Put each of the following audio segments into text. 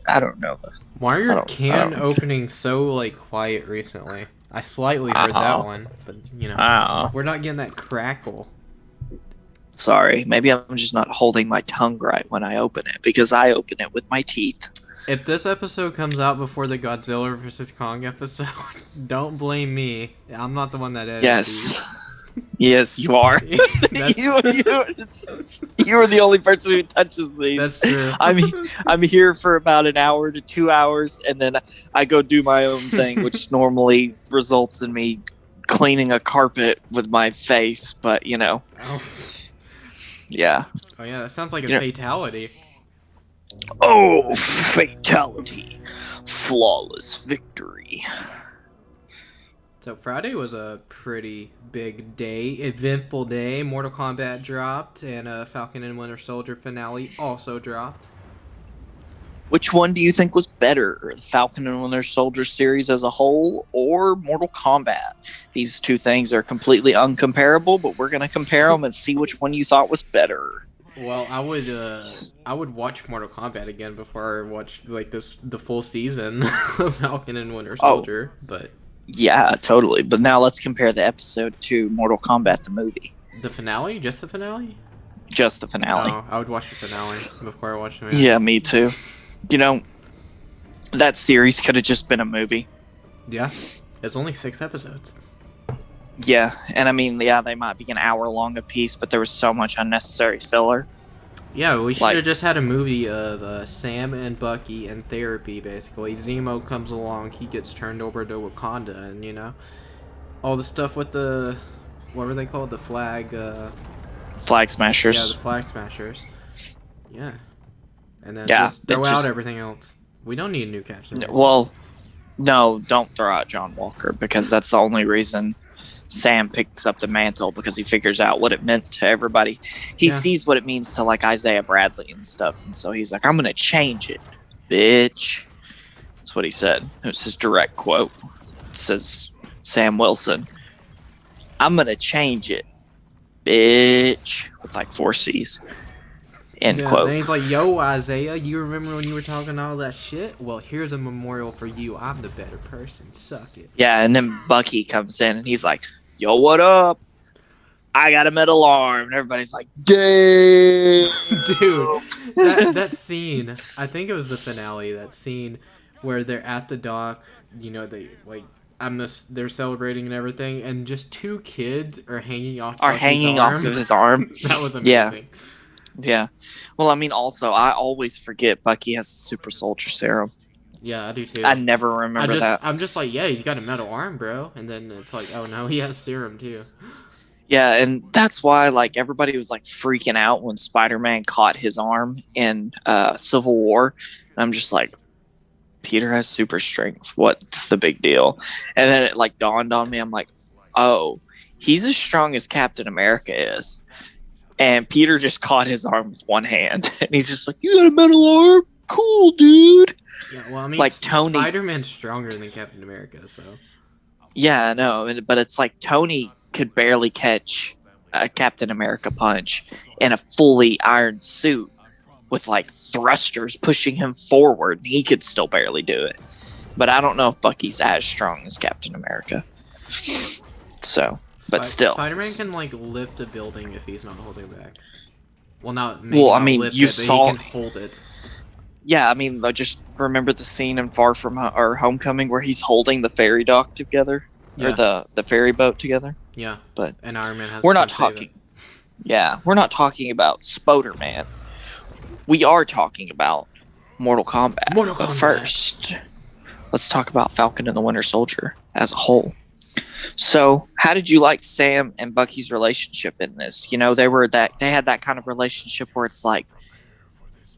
I don't know. Why are I your don't. can openings so like quiet recently? I slightly heard that one, but we're not getting that crackle. Sorry, maybe I'm just not holding my tongue right when I open it because I open it with my teeth. If this episode comes out before the Godzilla vs Kong episode, don't blame me. I'm not the one that edited Yes. Yes, you are. these. you are the only person who touches these. That's true. I'm here for about an hour to 2 hours, and then I go do my own thing, which normally results in me cleaning a carpet with my face. But Oh. yeah. Oh yeah, that sounds like a fatality. Oh, fatality, flawless victory. So Friday was a pretty big day, eventful day. Mortal Kombat dropped, and Falcon and Winter Soldier finale also dropped. Which one do you think was better, the Falcon and Winter Soldier series as a whole, or Mortal Kombat? These two things are completely uncomparable, but we're gonna compare them and see which one you thought was better. Well, I would watch Mortal Kombat again before I watch the full season of Falcon and Winter Soldier, but. Yeah, totally. But now let's compare the episode to Mortal Kombat the movie. The finale? Just the finale? Just the finale. Oh, I would watch the finale before I watch the movie. Yeah, me too. That series could have just been a movie. Yeah. It's only 6 episodes. Yeah, and I mean, yeah, they might be an hour long a piece, but there was so much unnecessary filler. Yeah, we should have just had a movie of Sam and Bucky in therapy, basically. Zemo comes along, he gets turned over to Wakanda, and, all the stuff with the... What were they called? The flag... Flag Smashers. Yeah, the Flag Smashers. Yeah. And then just throw out everything else. We don't need a new Captain America. Well, no, don't throw out John Walker, because that's the only reason Sam picks up the mantle, because he figures out what it meant to everybody. He sees what it means to like Isaiah Bradley and stuff, and so he's like, I'm gonna change it, bitch. That's what he said. It was his direct quote. It says, Sam Wilson, I'm gonna change it, bitch, with like 4 C's. End quote. Then he's like, yo, Isaiah, you remember when you were talking all that shit? Well, here's a memorial for you. I'm the better person. Suck it. Yeah, and then Bucky comes in and he's like, yo, what up? I got a metal arm. And everybody's like, damn. Dude, that scene, I think it was the finale, that scene where they're at the dock, they're celebrating and everything, and just 2 kids are hanging off off of his arm. That was amazing. Yeah. Well, I mean, also, I always forget Bucky has a super soldier serum. Yeah, I do too. I never remember that. I'm just like, yeah, he's got a metal arm, bro. And then it's like, oh no, he has serum too. Yeah, and that's why like everybody was like freaking out when Spider-Man caught his arm in Civil War. And I'm just like, Peter has super strength. What's the big deal? And then it like dawned on me. I'm like, oh, he's as strong as Captain America is. And Peter just caught his arm with one hand. And he's just like, you got a metal arm? Cool, dude. Yeah, well, I mean, like Tony, Spider-Man's stronger than Captain America, so. Yeah, I know. But it's like Tony could barely catch a Captain America punch in a fully ironed suit with like thrusters pushing him forward. He could still barely do it. But I don't know if Bucky's as strong as Captain America. So... But still, Spider-Man can like lift a building if he's not holding back. Well, you saw. He can hold it. Yeah, I mean, just remember the scene in Far From or Homecoming where he's holding the ferry dock together, or the ferry boat together. Yeah, but and Iron Man has. We're not talking. Yeah, we're not talking about Spoder-Man. We are talking about Mortal Kombat. But first, let's talk about Falcon and the Winter Soldier as a whole. So, how did you like Sam and Bucky's relationship in this? They had that kind of relationship where it's like,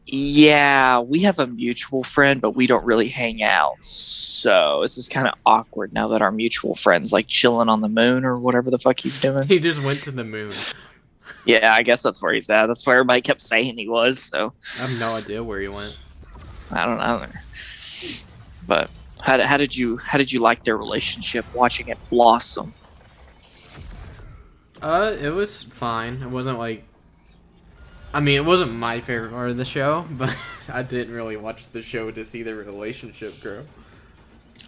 yeah, we have a mutual friend, but we don't really hang out. So, this is kind of awkward now that our mutual friend's like chilling on the moon or whatever the fuck he's doing. He just went to the moon. Yeah, I guess that's where he's at. That's where everybody kept saying he was. So, I have no idea where he went. I don't know. But how did you like their relationship, watching it blossom? It was fine. It wasn't like I mean, it wasn't my favorite part of the show, but I didn't really watch the show to see their relationship grow.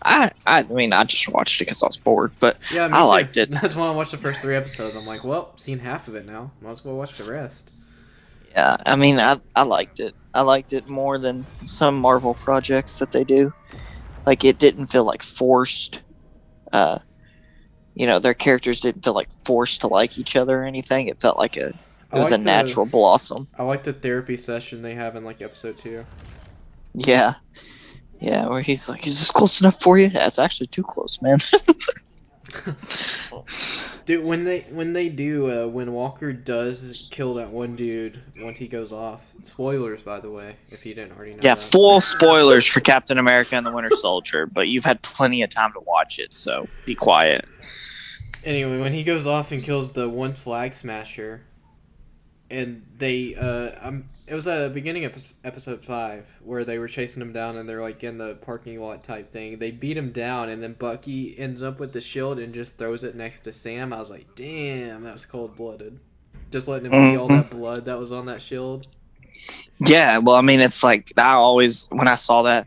I mean, I just watched it because I was bored, but yeah, I liked it. That's why I watched the first 3 episodes. I'm like, well, seen half of it now. Might as well watch the rest. Yeah, I mean, I liked it. I liked it more than some Marvel projects that they do. Like, it didn't feel like forced. Their characters didn't feel like forced to like each other or anything. It felt like it was a natural blossom. I like the therapy session they have in like episode 2. Yeah. Yeah, where he's like, is this close enough for you? Yeah, it's actually too close, man. Dude, when Walker does kill that one dude once he goes off. Spoilers, by the way, if you didn't already know. Yeah, that. Full spoilers for Captain America and the Winter Soldier, but you've had plenty of time to watch it, so be quiet. Anyway, when he goes off and kills the one flag smasher, and they it was a beginning of episode 5 where they were chasing him down and they're like in the parking lot type thing. They beat him down and then Bucky ends up with the shield and just throws it next to Sam. I was like, damn, that was cold-blooded. Just letting him see all that blood that was on that shield. Yeah, well, I mean, it's like, when I saw that,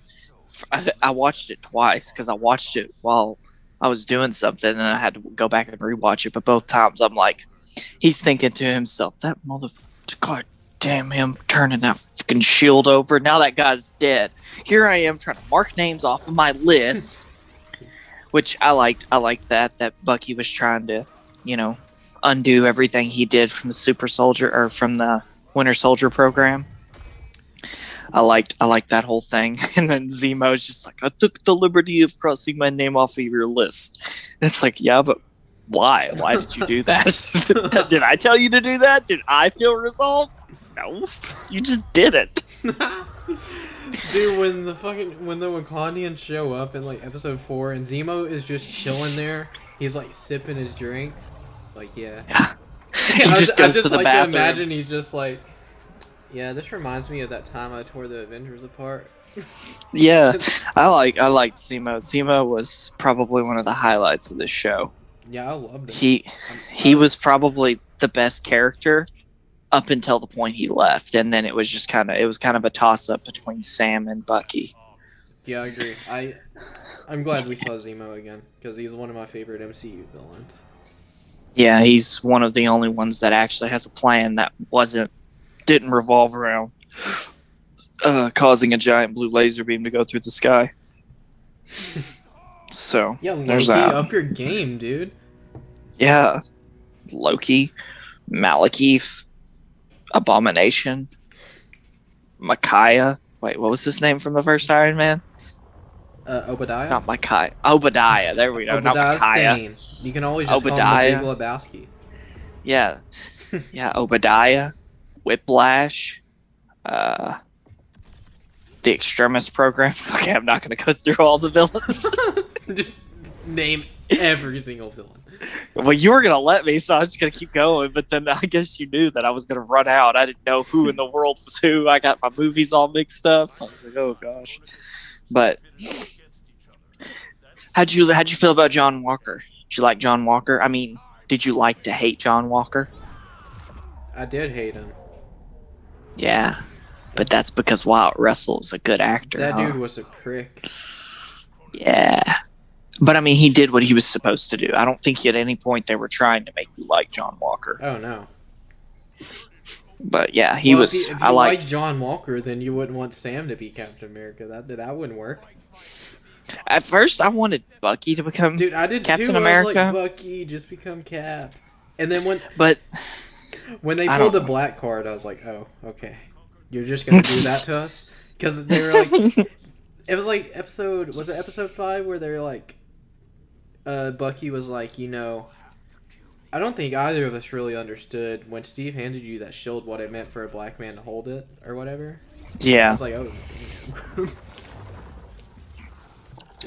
I watched it twice because I watched it while I was doing something and I had to go back and rewatch it. But both times I'm like, he's thinking to himself, that God damn him turning that fucking shield over. Now that guy's dead. Here I am trying to mark names off of my list, which I liked. I liked that Bucky was trying to, undo everything he did from the Super Soldier or from the Winter Soldier program. I liked that whole thing. And then Zemo's just like, I took the liberty of crossing my name off of your list. And it's like, yeah, but why? Why did you do that? Did I tell you to do that? Did I feel resolved? No. You just did it. Dude, when the Wakandians show up in like episode 4 and Zemo is just chilling there, he's like sipping his drink. Like, yeah. He just goes to the bathroom. To imagine he's just like, yeah, this reminds me of that time I tore the Avengers apart. Yeah, I liked Zemo. Zemo was probably one of the highlights of this show. Yeah, I loved him. He was probably the best character up until the point he left, and then it was just kind of a toss up between Sam and Bucky. Yeah, I agree. I'm glad we saw Zemo again because he's one of my favorite MCU villains. Yeah, he's one of the only ones that actually has a plan that didn't revolve around causing a giant blue laser beam to go through the sky. So yeah, Loki, there's that. Up your game, dude. Yeah, Loki, Malekith, Abomination, Micaiah. Wait, what was his name from the first Iron Man? Obadiah. Not Micaiah. Obadiah. There we go. Not Micaiah. Stain. You can always just Obadiah. call him the Big Lebowski. Yeah, yeah. Obadiah, Whiplash, the Extremis program. Okay, I'm not going to go through all the villains. Just name every single villain. Well, you were going to let me, so I was just going to keep going. But then I guess you knew that I was going to run out. I didn't know who in the world was who. I got my movies all mixed up. I was like, oh, gosh. But how'd you feel about John Walker? Did you like John Walker? I mean, did you like to hate John Walker? I did hate him. Yeah, but that's because Wyatt Russell is a good actor. That dude was a prick. Yeah. But, I mean, he did what he was supposed to do. I don't think at any point they were trying to make you like John Walker. Oh, no. But, yeah, he was... If you like John Walker, then you wouldn't want Sam to be Captain America. That wouldn't work. At first, I wanted Bucky to become Captain America. Dude, I did Captain too. America. I was like, Bucky, just become Cap. And then when they pulled the black card, I was like, oh, okay. You're just going to do that to us? Because they were like... It was like episode 5 where they were like... Bucky was like, I don't think either of us really understood when Steve handed you that shield what it meant for a black man to hold it or whatever. Yeah. I was like, oh, damn.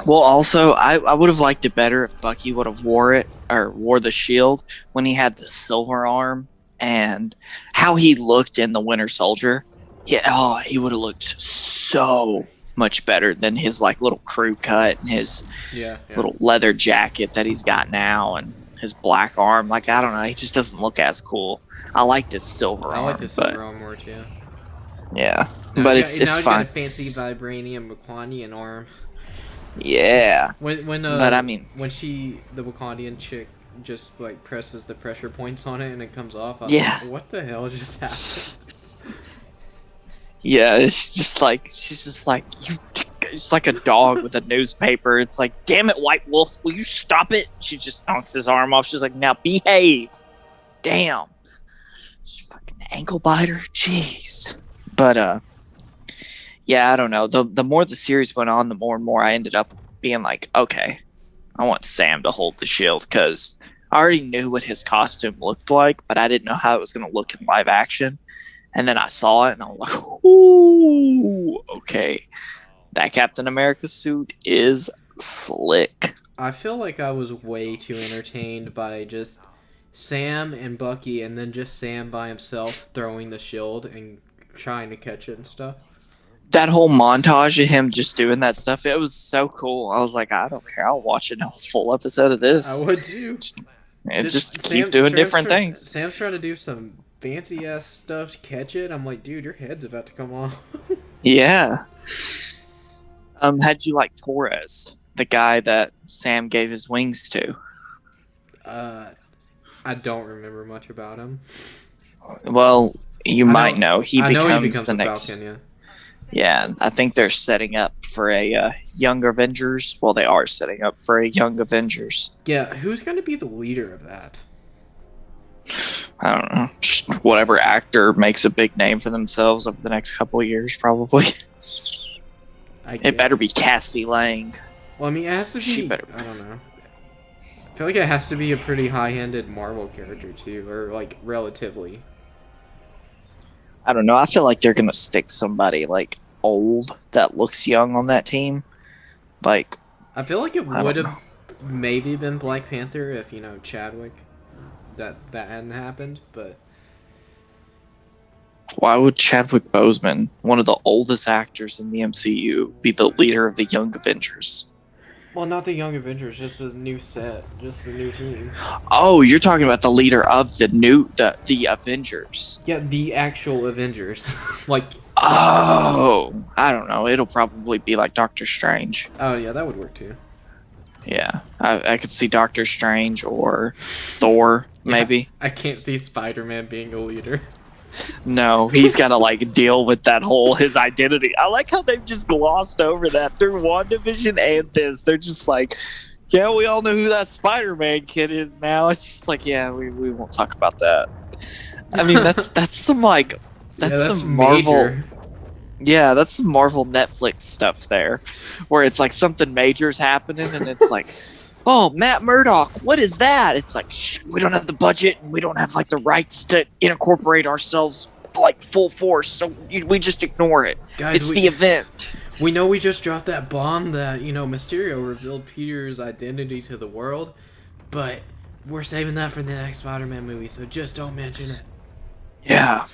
Well, also, I would have liked it better if Bucky would have wore the shield when he had the silver arm and how he looked in the Winter Soldier. Yeah, he would have looked so much better than his like little crew cut and his little leather jacket that he's got now and his black arm. Like, I don't know, he just doesn't look as cool. I liked his silver arm. I like the silver arm more too. Yeah, but it's now fine. Got a fancy vibranium Wakandian arm. Yeah. But I mean, when the Wakandian chick just like presses the pressure points on it and it comes off. I was like, what the hell just happened? Yeah, it's just like she's just like you. It's like a dog with a newspaper. It's like, damn it, White Wolf, will you stop it? She just knocks his arm off. She's like, now behave. Damn. She's fucking ankle biter. Jeez. But yeah, I don't know. The more the series went on, the more and more I ended up being like, okay, I want Sam to hold the shield, because I already knew what his costume looked like, but I didn't know how it was going to look in live action. And then I saw it, and I was like, ooh, okay. That Captain America suit is slick. I feel like I was way too entertained by just Sam and Bucky, and then just Sam by himself throwing the shield and trying to catch it and stuff. That whole montage of him just doing that stuff, it was so cool. I was like, I don't care. I'll watch a full episode of this. I would too. Just keep doing different things. Sam's trying to do some fancy ass stuff to catch it. I'm like, dude, your head's about to come off. Yeah. How'd you like Torres, the guy that Sam gave his wings to? I don't remember much about him. Well, you might know. He becomes the next. Falcon, yeah. Yeah, I think they're setting up for a Young Avengers. Well, they are setting up for a Young Avengers. Yeah, who's going to be the leader of that? I don't know. Just whatever actor makes a big name for themselves over the next couple of years, probably. It better be Cassie Lang. Well, I mean, it has to be. I don't know. I feel like it has to be a pretty high-handed Marvel character too, or like relatively. I don't know. I feel like they're gonna stick somebody like old that looks young on that team. Like, I feel like it would have maybe been Black Panther if Chadwick that hadn't happened, but. Why would Chadwick Boseman, one of the oldest actors in the MCU, be the leader of the Young Avengers? Well, not the Young Avengers, just the new set, just the new team. Oh, you're talking about the leader of the Avengers. Yeah, the actual Avengers. Like. Oh, I don't know. It'll probably be like Doctor Strange. Oh yeah, that would work too. Yeah, I could see Doctor Strange or Thor, maybe. I can't see Spider-Man being a leader. No, he's got to like deal with that his identity. I like how they've just glossed over that through WandaVision and this. They're just like, yeah, we all know who that Spider-Man kid is now. It's just like, yeah, we won't talk about that. I mean, that's some like that's some Marvel. Major. Yeah, that's some Marvel Netflix stuff there, where it's like something major's happening and it's like, oh, Matt Murdock, what is that? It's like, we don't have the budget and we don't have like the rights to incorporate ourselves like full force, so we just ignore it. Guys, it's the event. We know we just dropped that bomb that, Mysterio revealed Peter's identity to the world, but we're saving that for the next Spider-Man movie, so just don't mention it. Yeah.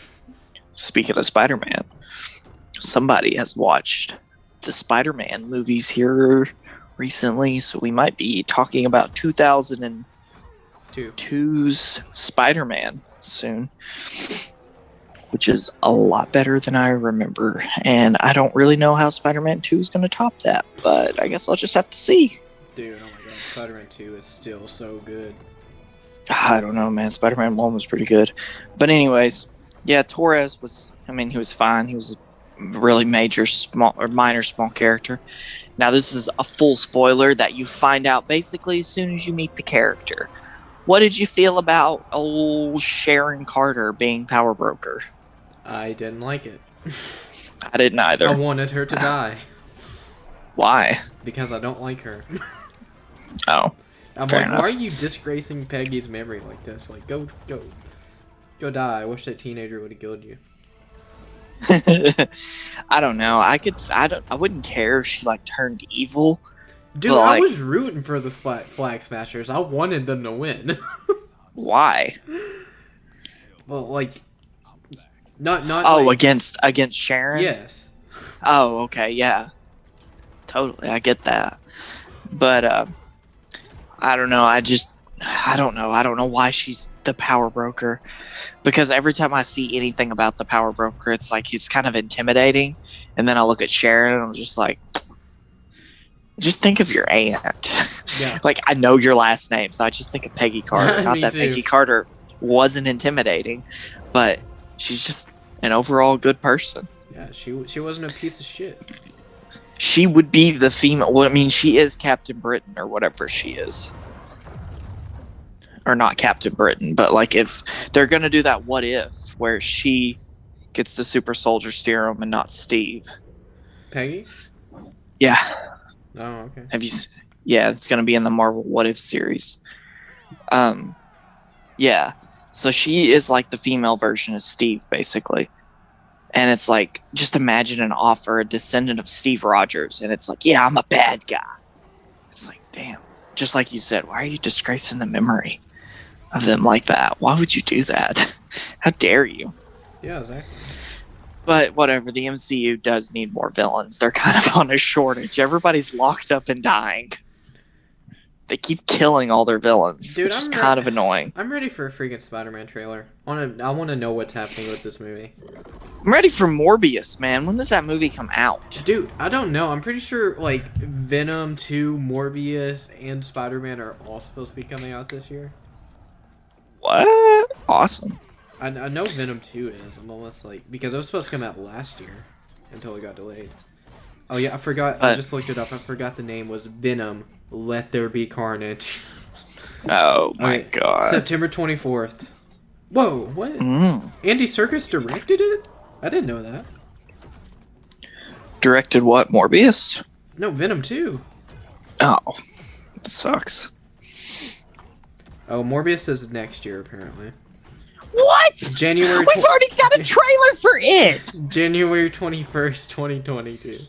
Speaking of Spider-Man, somebody has watched the Spider-Man movies here recently, so we might be talking about 2002's Spider-Man soon, which is a lot better than I remember, and I don't really know how Spider-Man 2 is going to top that, but I guess I'll just have to see. Dude, oh my god, Spider-Man 2 is still so good. I don't know, man. Spider-Man 1 was pretty good. But anyways, yeah, Torres was, he was fine. He was a really minor small character. Now, this is a full spoiler that you find out basically as soon as you meet the character. What did you feel about old Sharon Carter being Power Broker? I didn't like it. I didn't either. I wanted her to die. Why? Because I don't like her. Oh. I'm like, enough. Why are you disgracing Peggy's memory like this? Like, go die. I wish that teenager would have killed you. I don't know. I wouldn't care if she like turned evil. Dude, I was rooting for the Flag Smashers. I wanted them to win. Why? Well, like, not. Oh, like, against Sharon. Yes. Oh, okay, yeah. Totally, I get that. But I don't know. I don't know. I don't know why she's the power broker. Because every time I see anything about the power broker, it's like it's kind of intimidating. And then I look at Sharon and I'm just like, just think of your aunt. Yeah. Like, I know your last name, so I just think of Peggy Carter. Not that too. Peggy Carter wasn't intimidating, but she's just an overall good person. Yeah, she wasn't a piece of shit. She would be the female. Well, I mean, she is Captain Britain or whatever she is. Or not Captain Britain, but like if they're going to do that what if, where she gets the super soldier serum and not Steve. Peggy? Yeah. Oh, okay. Have you? Yeah, it's going to be in the Marvel What If series. Yeah. So she is like the female version of Steve, basically. And it's like, just imagine an offer, a descendant of Steve Rogers, and it's like, yeah, I'm a bad guy. It's like, damn. Just like you said, why are you disgracing the memory of them like that? Why would you do that? How dare you? Yeah, exactly. But whatever, the MCU does need more villains. They're kind of on a shortage. Everybody's locked up and dying. They keep killing all their villains, dude, which is kind of annoying. I'm ready for a freaking Spider-Man trailer. I want to know what's happening with this movie. I'm ready for Morbius, man. When does that movie come out? Dude, I don't know. I'm pretty sure like Venom 2, Morbius, and Spider-Man are all supposed to be coming out this year. What? Awesome. I know Venom 2 is. I'm almost like, because it was supposed to come out last year until it got delayed. Oh yeah, I forgot. I just looked it up. I forgot the name was Venom. Let There Be Carnage. Oh my god. September 24th. Whoa, what? Andy Serkis directed it? I didn't know that. Directed what? Morbius? No, Venom 2. Oh. It sucks. Oh, Morbius is next year, apparently. What? January. We've already got a trailer for it! January 21st, 2022.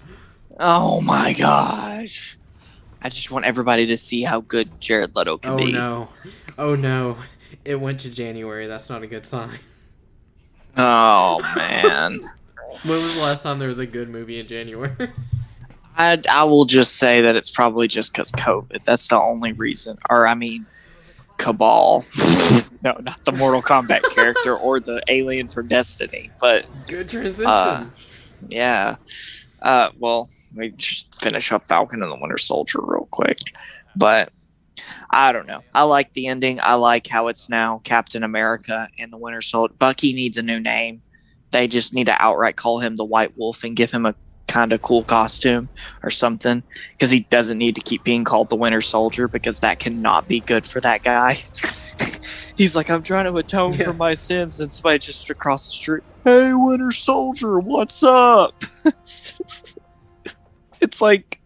Oh my gosh. I just want everybody to see how good Jared Leto can be. Oh no. Oh no. It went to January. That's not a good sign. Oh man. When was the last time there was a good movie in January? I will just say that it's probably just because COVID. That's the only reason. Or, I mean, Cabal. No, not the Mortal Kombat character or the alien from Destiny. But good transition. Yeah. Well, we just finish up Falcon and the Winter Soldier real quick. But I don't know. I like the ending. I like how it's now Captain America and the Winter Soldier. Bucky needs a new name. They just need to outright call him the White Wolf and give him a kind of cool costume or something, because he doesn't need to keep being called the Winter Soldier, because that cannot be good for that guy. He's like, I'm trying to atone for my sins, and somebody just across the street, hey, Winter Soldier, what's up? It's like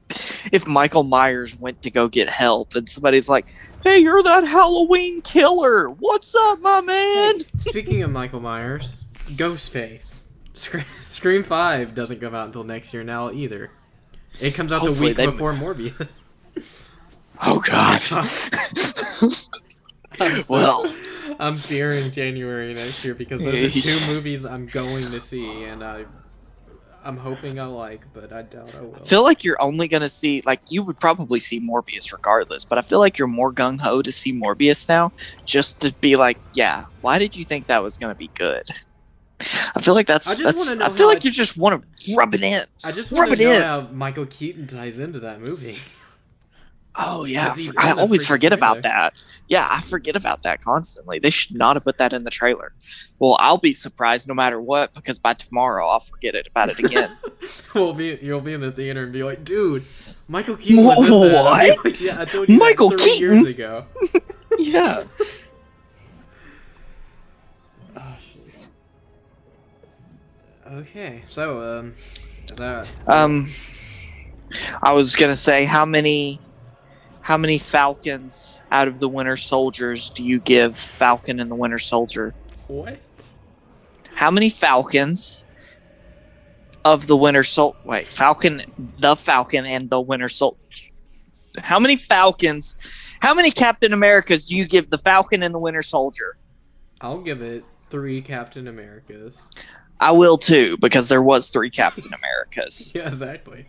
if Michael Myers went to go get help and somebody's like, hey, you're that Halloween killer, what's up, my man? Hey, speaking of Michael Myers, Ghostface. Scream 5 doesn't come out until next year now either. It comes out hopefully the week before Morbius. Oh god. I'm fearing January next year because those are two movies I'm going to see, and I'm hoping I like, but I doubt I will. I feel like you're only going to see, like, you would probably see Morbius regardless, but I feel like you're more gung-ho to see Morbius now, just to be like, yeah, why did you think that was going to be good? I feel like I feel like you just want to rub it in. I just want to know how Michael Keaton ties into that movie. Oh yeah, I always forget about that. Yeah, I forget about that constantly. They should not have put that in the trailer. Well, I'll be surprised no matter what, because by tomorrow I'll forget about it again. You'll be in the theater and be like, dude, Michael Keaton was in that. What? Like, yeah, I told you Michael that 3 Keaton? years ago. Yeah. Oh, shit. Okay, so is that... I was gonna say, how many Falcons out of the Winter Soldiers do you give Falcon and the Winter Soldier? What? How many Falcons of the Winter Soldier? Wait, Falcon and the Winter Soldier. How many Falcons? How many Captain Americas do you give the Falcon and the Winter Soldier? I'll give it 3 Captain Americas. I will too, because there was 3 Captain Americas. Yeah, exactly.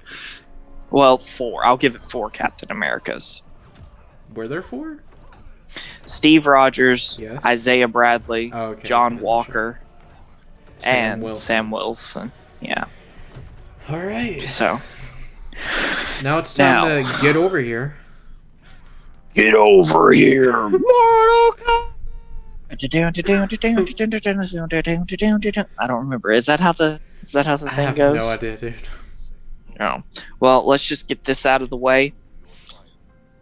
Well, 4. I'll give it 4 Captain Americas. Were there 4? Steve Rogers, Yes. Isaiah Bradley, Okay, John okay, Walker, sure. and Sam Wilson. Yeah. All right. So now it's time to get over here. Get over here, Mortal Kombat. I don't remember. Is that how the thing goes? I have no idea, dude. No. Well, let's just get this out of the way.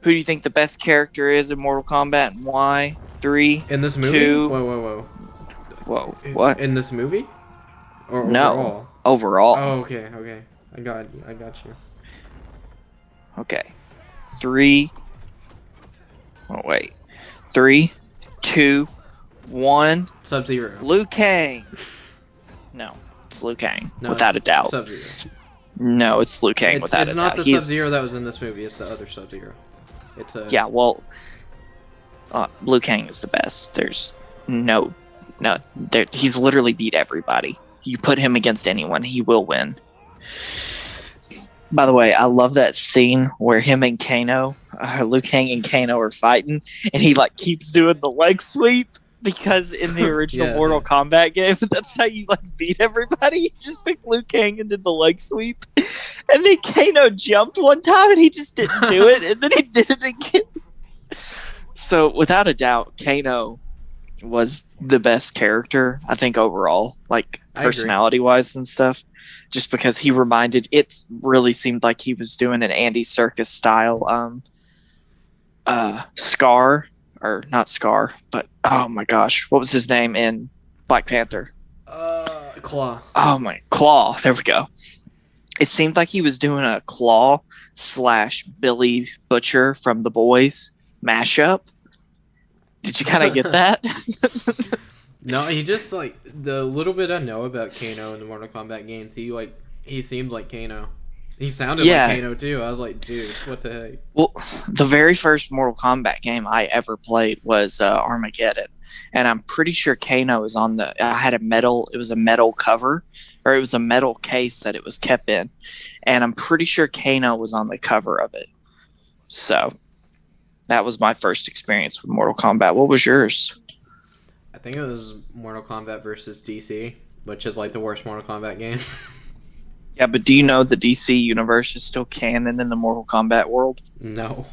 Who do you think the best character is in Mortal Kombat and why? 3 in this movie? 2. Whoa. What? In this movie? Or no. Overall? Overall. Oh, okay. I got you. Okay. 3. Oh wait. 3, 2, 1. Sub-Zero. Liu Kang. No, it's Liu Kang. No, without a doubt. Sub-Zero. No, it's Liu Kang without a doubt. It's not the Sub-Zero that was in this movie. It's the other Sub-Zero. Yeah, well, Liu Kang is the best. There's no. He's literally beat everybody. You put him against anyone, he will win. By the way, I love that scene where him and Kano, Liu Kang and Kano are fighting, and he like keeps doing the leg sweep because in the original Mortal Kombat game, that's how you like beat everybody. You just pick Liu Kang and did the leg sweep, and then Kano jumped one time and he just didn't do it, and then he did it again. So without a doubt, Kano was the best character, I think, overall, like personality-wise and stuff. Just because he reminded, it really seemed like he was doing an Andy Serkis style, Scar, or not Scar, but oh my gosh, what was his name in Black Panther? Claw. Oh my, Claw. There we go. It seemed like he was doing a Claw / Billy Butcher from The Boys mashup. Did you kind of get that? No, he just like the little bit I know about Kano in the Mortal Kombat games. He seemed like Kano. He sounded like Kano too. I was like, dude, what the heck? Well, the very first Mortal Kombat game I ever played was Armageddon, and I'm pretty sure Kano was on the. I had a metal. It was a metal cover, or it was a metal case that it was kept in, and I'm pretty sure Kano was on the cover of it. So that was my first experience with Mortal Kombat. What was yours? I think it was Mortal Kombat versus DC, which is like the worst Mortal Kombat game. Yeah, but do you know the DC universe is still canon in the Mortal Kombat world? No.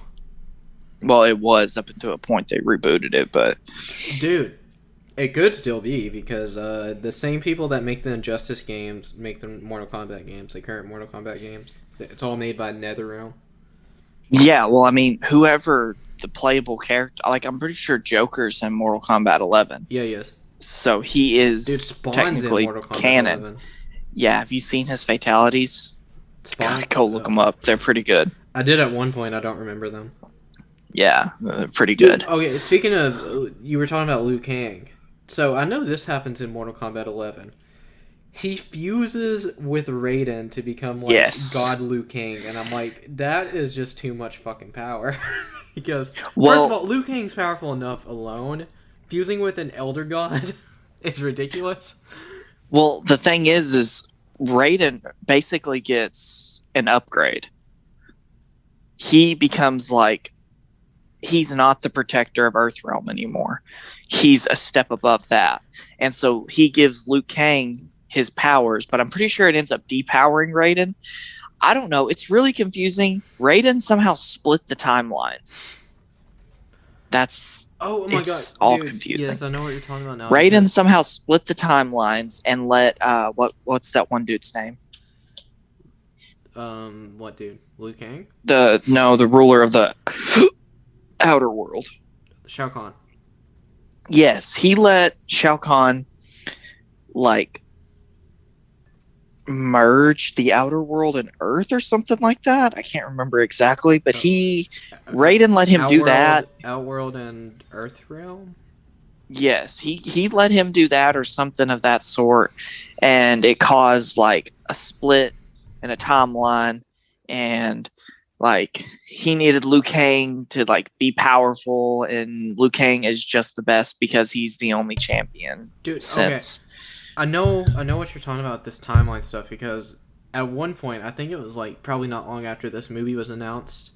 Well, it was up until a point they rebooted it, but... Dude, it could still be, because the same people that make the Injustice games make the Mortal Kombat games, the current Mortal Kombat games. It's all made by NetherRealm. Yeah, well, I mean, whoever the playable character... Like, I'm pretty sure Joker's in Mortal Kombat 11. Yeah, he is. So he is technically canon. 11. Yeah, have you seen his fatalities? God, go look them up. They're pretty good. I did at one point. I don't remember them. Yeah, they're pretty good. Okay, speaking of... You were talking about Liu Kang. So, I know this happens in Mortal Kombat 11. He fuses with Raiden to become, like, God Liu Kang. And I'm like, that is just too much fucking power. Because, first of all, Liu Kang's powerful enough alone. Fusing with an Elder God is ridiculous. Well, the thing is Raiden basically gets an upgrade. He becomes like, he's not the protector of Earthrealm anymore. He's a step above that. And so he gives Liu Kang his powers, but I'm pretty sure it ends up depowering Raiden. I don't know. It's really confusing. Raiden somehow split the timelines. That's... Oh my god! All dude, confusing. Yes, I know what you're talking about now. Raiden somehow split the timelines and let what's that one dude's name? What dude? Liu Kang? The ruler of the outer world. Shao Kahn. Yes, he let Shao Kahn like merge the outer world and Earth or something like that. I can't remember exactly, but Raiden let him do that. Outworld and Earthrealm? Yes, he let him do that or something of that sort, and it caused like a split in a timeline, and like he needed Liu Kang to like be powerful, and Liu Kang is just the best because he's the only champion. Dude, since. Okay. I know what you're talking about, this timeline stuff, because at one point, I think it was like probably not long after this movie was announced,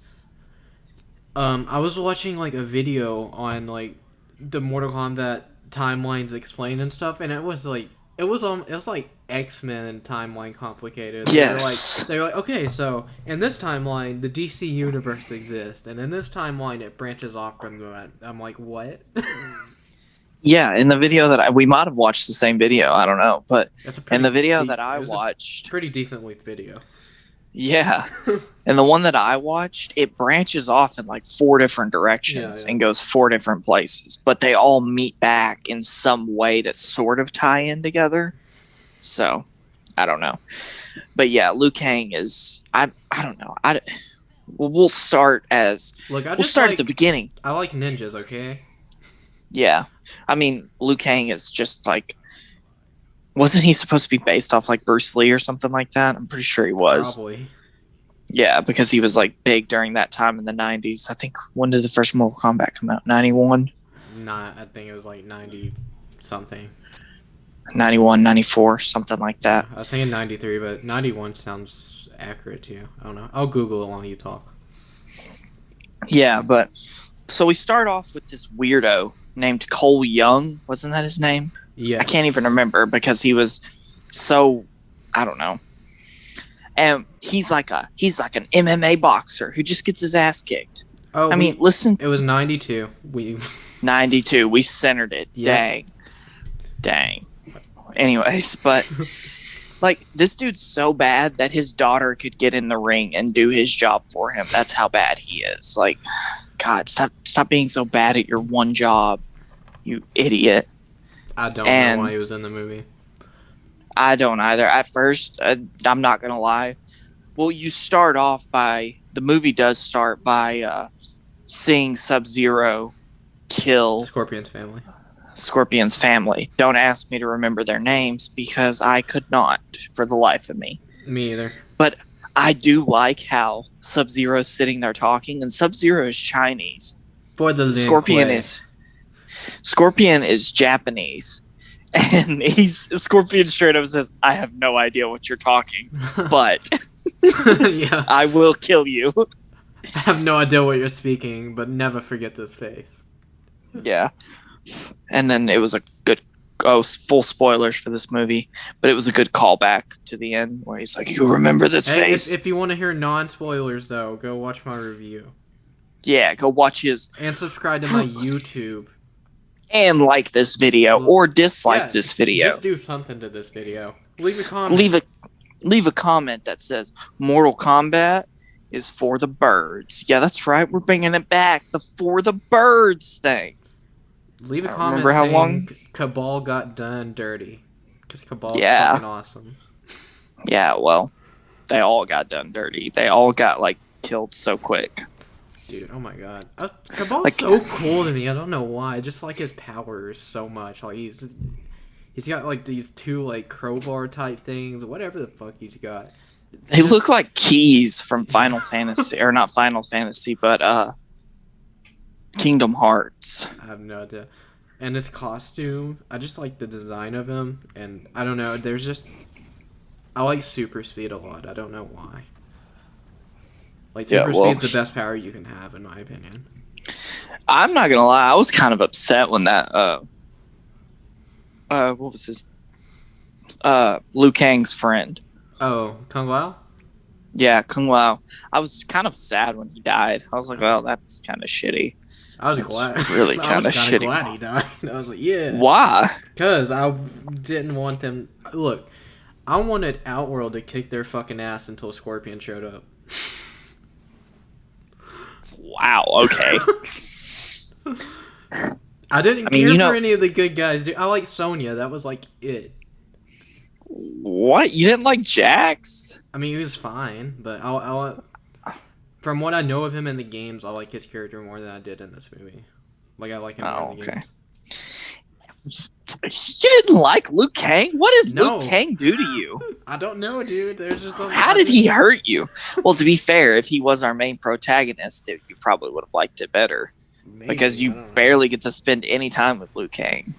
I was watching like a video on like the Mortal Kombat timelines explained and stuff, and it was like it was like X-Men timeline complicated. Yes. They were like, okay, so in this timeline the DC universe exists, and in this timeline it branches off from that. I'm like, what? Yeah, in the video we might have watched the same video. I don't know, but in the video that I watched, pretty decently video. Yeah, and the one that I watched, it branches off in like 4 different directions and goes 4 different places, but they all meet back in some way to sort of tie in together. So, I don't know, but yeah, Liu Kang is I don't know. We'll start at the beginning. I like ninjas, okay? Yeah. I mean, Liu Kang is just like, wasn't he supposed to be based off like Bruce Lee or something like that? I'm pretty sure he was. Probably. Yeah, because he was like big during that time in the 90s. I think, when did the first Mortal Kombat come out? 91? Nah, I think it was like 90 something. 91, 94, something like that. I was thinking 93, but 91 sounds accurate too. I don't know. I'll Google it while you talk. Yeah, but so we start off with this weirdo named Cole Young. Wasn't that his name? Yeah. I can't even remember because he was so, I don't know. And he's like an MMA boxer who just gets his ass kicked. Oh, I mean, listen. It was 92. 92. We centered it. Yeah. Dang. Anyways, but like, this dude's so bad that his daughter could get in the ring and do his job for him. That's how bad he is. Like, God, stop being so bad at your one job, you idiot. I don't know why he was in the movie. I don't either. At first, I'm not going to lie. Well, the movie does start by seeing Sub-Zero kill Scorpion's family. Don't ask me to remember their names because I could not for the life of me. Me either. But I do like how Sub-Zero's sitting there talking, and Sub-Zero is Chinese. For the Scorpion is Japanese, and Scorpion straight up says, "I have no idea what you're talking, but yeah, I will kill you." I have no idea what you're speaking, but never forget this face. Yeah, and then it was a good, full spoilers for this movie, but it was a good callback to the end where he's like, "You remember this face?" If you want to hear non-spoilers, though, go watch my review. Yeah, go watch his. And subscribe to my YouTube. And like this video or dislike this video. Just do something to this video. Leave a comment. Leave a comment that says Mortal Kombat is for the birds. Yeah, that's right. We're bringing it back. The for the birds thing. Leave a comment saying Cabal got done dirty. Because Cabal's fucking awesome. Yeah, well, they all got done dirty. They all got like killed so quick. Dude, oh my god. Cabal's so cool to me. I don't know why. I just like his powers so much. Like he's got like these 2 like crowbar type things, whatever the fuck he's got. They look like keys from Final Fantasy, or not Final Fantasy, but Kingdom Hearts. I have no idea. And his costume, I just like the design of him, and I don't know, I like super speed a lot. I don't know why. Like, super speed's the best power you can have, in my opinion. I'm not gonna lie, I was kind of upset when that, what was his, Liu Kang's friend. Oh, Kung Lao? Yeah, Kung Lao. I was kind of sad when he died. I was like, well, that's kind of shitty. I was glad. Really kind of shitty. Glad he died. I was like, yeah. Why? Because I didn't want them... Look, I wanted Outworld to kick their fucking ass until Scorpion showed up. Wow, okay. I didn't care for any of the good guys, dude. I like Sonya. That was like it. What? You didn't like Jax? I mean, he was fine, but from what I know of him in the games, I like his character more than I did in this movie. Like, I like him more in the games. You didn't like Liu Kang? What did Liu Kang do to you? I don't know, dude. There's just something. How did he hurt you? Well, to be fair, if he was our main protagonist, you probably would have liked it better. Maybe, because you barely get to spend any time with Liu Kang.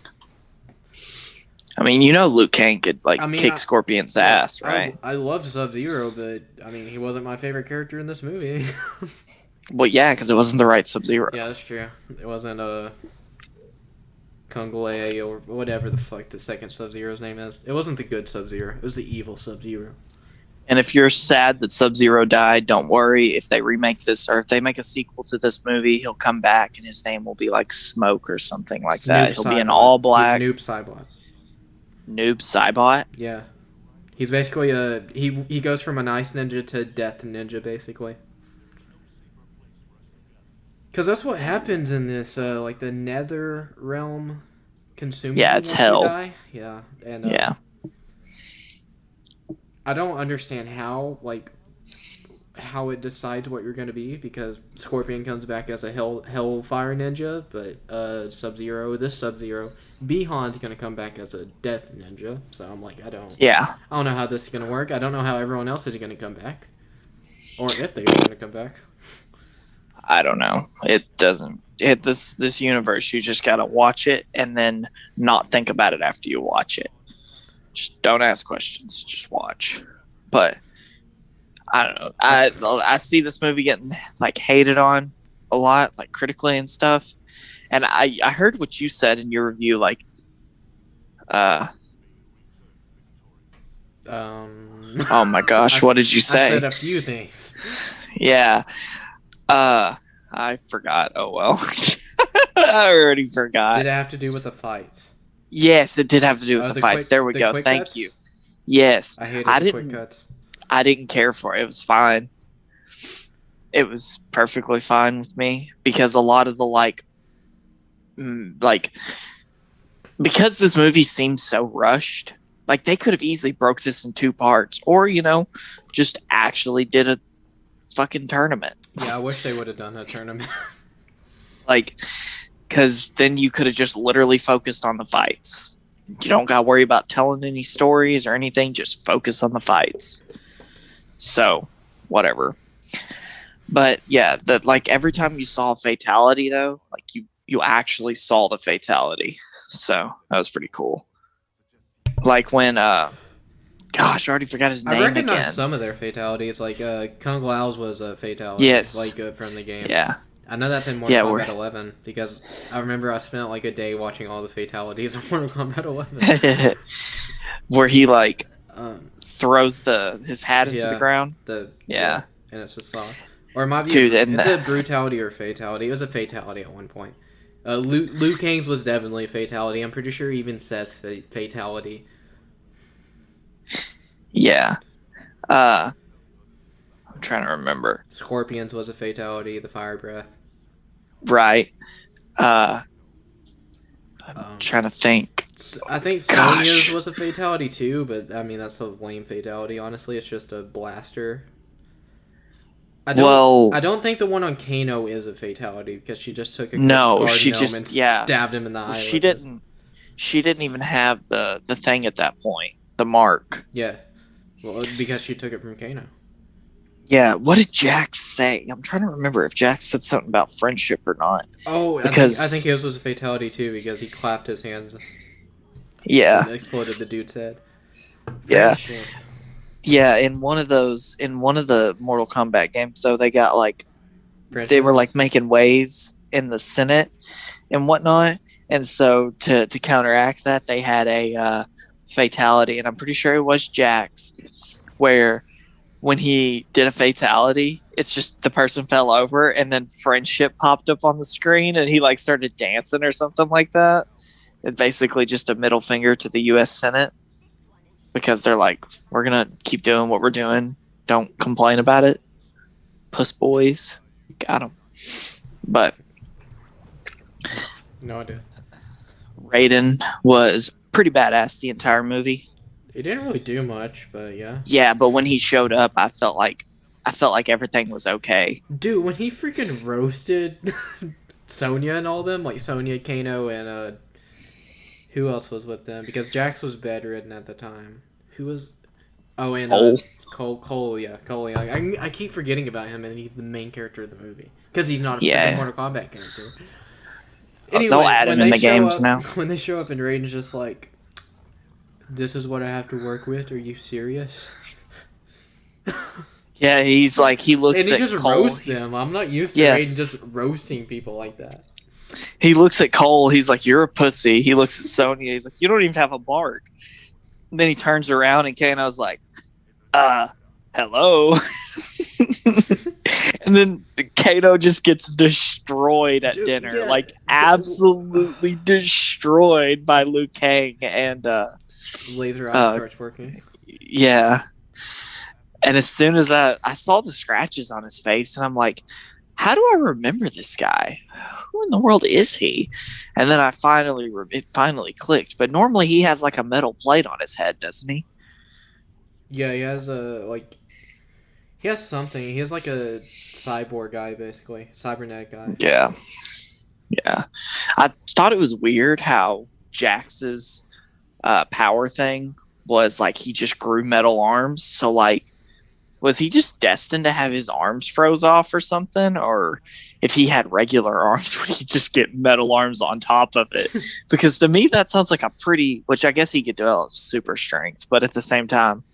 I mean, Liu Kang could kick Scorpion's ass, right? I love Sub-Zero, but I mean, he wasn't my favorite character in this movie. Well, yeah, because it wasn't the right Sub-Zero. Yeah, that's true. It wasn't a Kungale or whatever the fuck the second Sub-Zero's name is. It wasn't the good Sub-Zero. It was the evil Sub-Zero. And if you're sad that Sub-Zero died, don't worry. If they remake this or if they make a sequel to this movie, he'll come back and his name will be like Smoke or something like that. He'll be in all black. He's Noob Saibot. Noob Saibot? Yeah. He's basically he goes from a nice ninja to death ninja, basically. Because that's what happens in this, like the Nether realm consumes yeah, you it's once hell. You die. Yeah, and yeah. I don't understand how it decides what you're going to be, because Scorpion comes back as a hellfire ninja, but this Sub-Zero, Bihan's going to come back as a death ninja. So I'm like, I don't know how this is going to work. I don't know how everyone else is going to come back, or if they're going to come back. I don't know. It doesn't. This universe, you just gotta watch it and then not think about it after you watch it. Just don't ask questions. Just watch. But I don't know. I see this movie getting like hated on a lot, like critically and stuff. And I heard what you said in your review, like oh my gosh, what did you say? I said a few things. Yeah. I forgot. Oh well. I already forgot. Did it have to do with the fights? Yes, it did have to do with the fights. There we go. Thank cuts? you. Yes. I hated the quick cuts. I didn't care for it. It was fine. It was perfectly fine with me because a lot of the because this movie seems so rushed, like they could have easily broke this in 2 parts, or just actually did a fucking tournament. Yeah, I wish they would have done a tournament. Because then you could have just literally focused on the fights. You don't got to worry about telling any stories or anything. Just focus on the fights. So, whatever. But yeah, every time you saw a fatality, though, you actually saw the fatality. So that was pretty cool. Like when gosh, I already forgot his name again. I recognize some of their fatalities, like Kung Lao's was a fatality. Yes. From the game. Yeah. I know that's in Mortal Kombat 11, because I remember I spent like a day watching all the fatalities in Mortal Kombat 11. Where he throws his hat into the ground. And it's just or it might be it's a brutality or fatality. It was a fatality at one point. Liu Kang's was definitely a fatality. I'm pretty sure even Seth's fatality. Yeah. I'm trying to remember. Scorpion's was a fatality, the fire breath. Right. I'm trying to think. I think Sonya's was a fatality too, but I mean that's a lame fatality, honestly. It's just a blaster. I don't think the one on Kano is a fatality, because she just took stabbed him in the eye. She didn't even have the thing at that point. The mark. Yeah. Well, because she took it from Kano. Yeah, what did Jax say? I'm trying to remember if Jax said something about friendship or not. Oh, because I think his was a fatality too, because he clapped his hands. Yeah. And exploded the dude's head. Friendship. Yeah, in one of the Mortal Kombat games, though, they got they were making waves in the Senate and whatnot, and so to counteract that, they had a fatality, and I'm pretty sure it was Jax, where when he did a fatality, it's just the person fell over and then friendship popped up on the screen and he started dancing or something like that. It's basically just a middle finger to the US Senate, because they're we're gonna keep doing what we're doing, don't complain about it, puss boys, got them. But no idea. Raiden was pretty badass the entire movie. He didn't really do much, but yeah. Yeah, but when he showed up, I felt like everything was okay. Dude, when he freaking roasted Sonya and all them, like Sonya, Kano, and who else was with them? Because Jax was bedridden at the time. Who was? Oh, and Cole, yeah, Cole. I keep forgetting about him, and he's the main character of the movie because he's not a Mortal Kombat character. Anyway, they'll add him in the games now. When they show up and Raiden's just like, "This is what I have to work with. Are you serious?" Yeah, he's like, he looks And he at just Cole. roasts them. I'm not used to Yeah. Raiden just roasting people like that. He looks at Cole. He's like, "You're a pussy." He looks at Sonya. He's like, "You don't even have a mark." And then he turns around and Kano's like, hello. And then Kano just gets destroyed at dinner. Yeah. Like, absolutely destroyed by Liu Kang. And, laser eye starts working. Yeah. And as soon as I saw the scratches on his face, and I'm like, how do I remember this guy? Who in the world is he? And then it finally clicked. But normally he has like a metal plate on his head, doesn't he? Yeah, he has he has something. He has like a cyborg guy, basically. Cybernetic guy. Yeah. Yeah. I thought it was weird how Jax's power thing was like he just grew metal arms. So, like, was he just destined to have his arms froze off or something? Or if he had regular arms, would he just get metal arms on top of it? Because to me, that sounds like a pretty, which I guess he could develop super strength, but at the same time,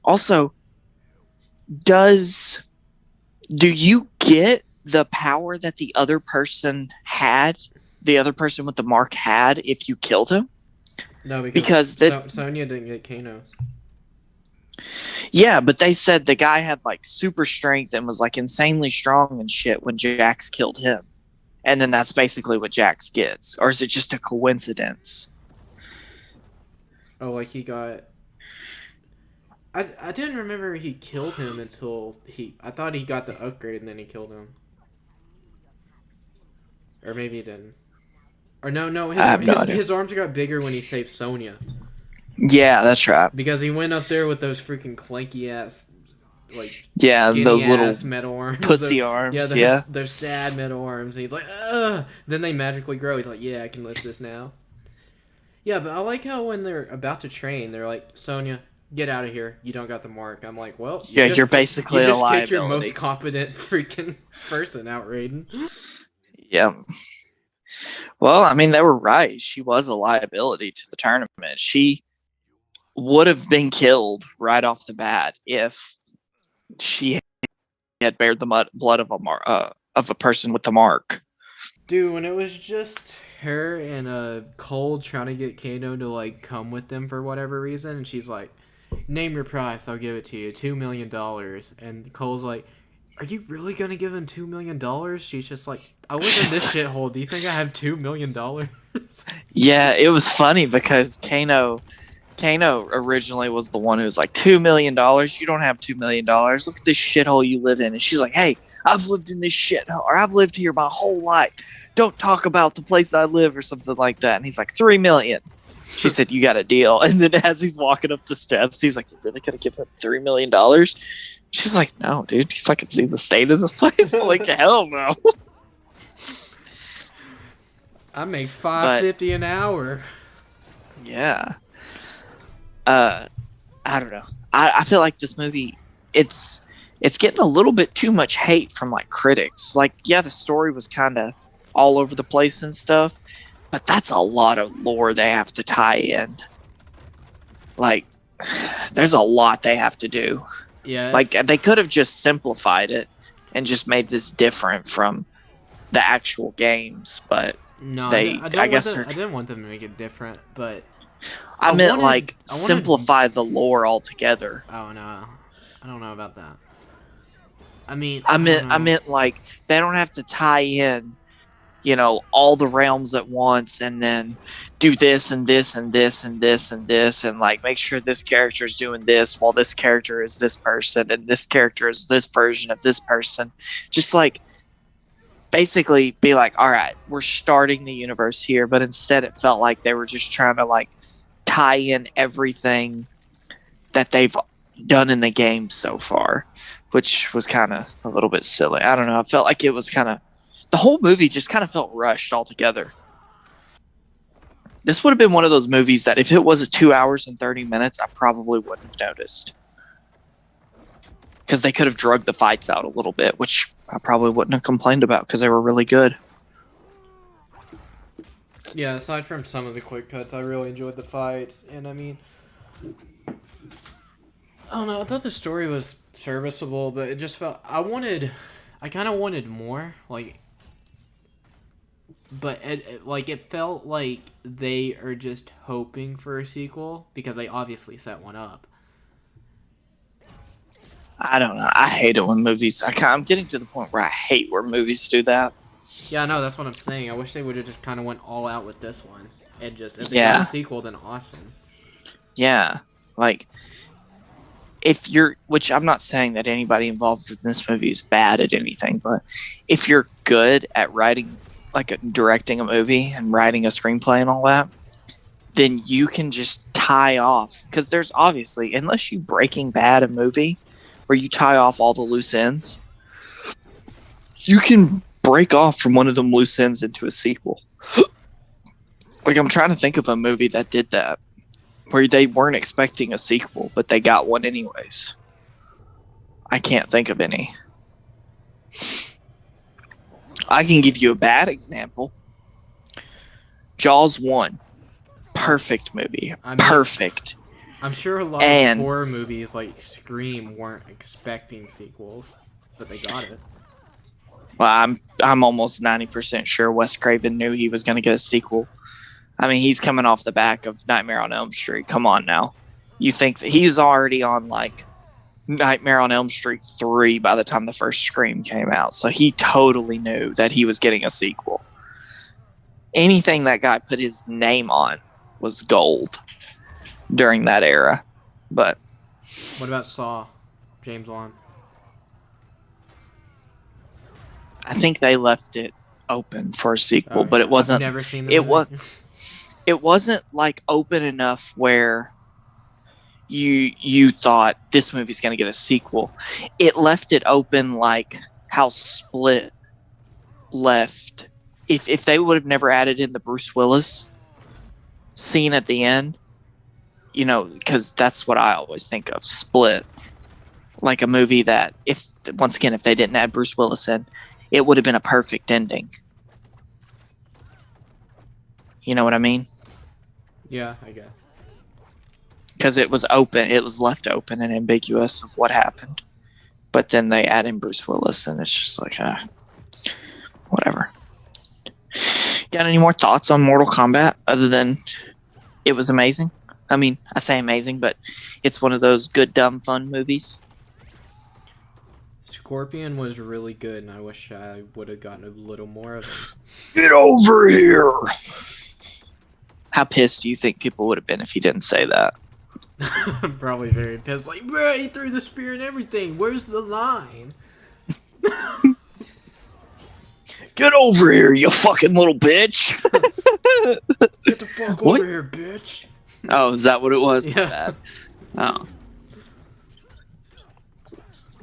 also, do you get the power that the other person with the mark had, if you killed him? No, because Sonya didn't get Kano's. Yeah, but they said the guy had like super strength and was like insanely strong and shit when Jax killed him. And then that's basically what Jax gets. Or is it just a coincidence? Oh, like he got... I didn't remember he killed him until I thought he got the upgrade and then he killed him. Or maybe he didn't. Or no, his arms got bigger when he saved Sonya. Yeah, that's right. Because he went up there with those freaking clanky ass, like, those little metal arms, pussy arms. They're sad metal arms. And he's like, ugh. Then they magically grow. He's like, yeah, I can lift this now. Yeah, but I like how when they're about to train, they're like, Sonya, get out of here. You don't got the mark. I'm like, well, you're basically a liability. You just kicked your most competent freaking person out, Raiden. Yeah. Well, I mean, they were right. She was a liability to the tournament. She would have been killed right off the bat if she had bared the blood of a person with the mark. Dude, when it was just her and Cole trying to get Kano to like come with them for whatever reason, and she's like, "Name your price, I'll give it to you, $2 million." And Cole's like, "Are you really gonna give him $2 million?" She's just like, "I live in this shithole. Do you think I have $2 million?" Yeah, it was funny because Kano originally was the one who was like, $2 million? You don't have $2 million. Look at this shithole you live in. And she's like, hey, I've lived in this shithole, or I've lived here my whole life. Don't talk about the place I live or something like that. And he's like, $3 million. She said, you got a deal. And then as he's walking up the steps, he's like, you really gonna give him $3 million? She's like, no, dude, you fucking see the state of this place? Like, hell no. I make $5.50 an hour. Yeah. I don't know. I feel like this movie, it's getting a little bit too much hate from like critics. Like, yeah, the story was kind of all over the place and stuff, but that's a lot of lore they have to tie in. Like, there's a lot they have to do. Yeah. Like, they could have just simplified it and just made this different from the actual games, but no, I didn't want them to make it different, but I meant simplify the lore altogether. Oh no, I don't know about that. I mean, I meant like they don't have to tie in, all the realms at once and then do this and this and this and this and this and like make sure this character is doing this while this character is this person and this character is this version of this person. Just like basically be like, all right, we're starting the universe here, but instead it felt like they were just trying to like tie in everything that they've done in the game so far, which was kind of a little bit silly. I don't know. I felt like it was kind of, the whole movie just kind of felt rushed altogether. This would have been one of those movies that if it was 2 hours and 30 minutes, I probably wouldn't have noticed. Because they could have drugged the fights out a little bit, which I probably wouldn't have complained about because they were really good. Yeah, aside from some of the quick cuts, I really enjoyed the fights. And I mean, I don't know. I thought the story was serviceable, but it just felt I kind of wanted more. Like, but it felt like they are just hoping for a sequel because they obviously set one up. I don't know. I hate it when movies. I'm getting to the point where I hate where movies do that. Yeah, no, that's what I'm saying. I wish they would have just kind of went all out with this one, and just if they got a sequel, then awesome. Yeah, like which I'm not saying that anybody involved in this movie is bad at anything, but if you're good at writing, like directing a movie and writing a screenplay and all that, then you can just tie off, because there's obviously, unless you Breaking Bad a movie where you tie off all the loose ends, you can break off from one of them loose ends into a sequel. Like, I'm trying to think of a movie that did that, where they weren't expecting a sequel, but they got one anyways. I can't think of any. I can give you a bad example. Jaws 1. Perfect movie. Perfect. I'm sure a lot of horror movies like Scream weren't expecting sequels, but they got it. Well, I'm almost 90% sure Wes Craven knew he was going to get a sequel. I mean, he's coming off the back of Nightmare on Elm Street. Come on now. You think that he's already on like Nightmare on Elm Street 3 by the time the first Scream came out. So he totally knew that he was getting a sequel. Anything that guy put his name on was gold during that era. But what about Saw? James Wan? I think they left it open for a sequel, but it wasn't. I've never seen the movie. It wasn't like open enough where you thought this movie's going to get a sequel. It left it open like how Split left. If they would have never added in the Bruce Willis scene at the end, you know, because that's what I always think of, Split. Like a movie that, if they didn't add Bruce Willis in, it would have been a perfect ending. You know what I mean? Yeah, I guess. Because it was open, it was left open and ambiguous of what happened. But then they add in Bruce Willis, and it's just like, whatever. Got any more thoughts on Mortal Kombat other than it was amazing? I mean, I say amazing, but it's one of those good, dumb, fun movies. Scorpion was really good, and I wish I would have gotten a little more of it. Get over here! How pissed do you think people would have been if he didn't say that? Probably very pissed. Like, bro, he threw the spear and everything. Where's the line? Get over here, you fucking little bitch! Get the fuck over here, bitch! Oh, is that what it was? Yeah. Oh.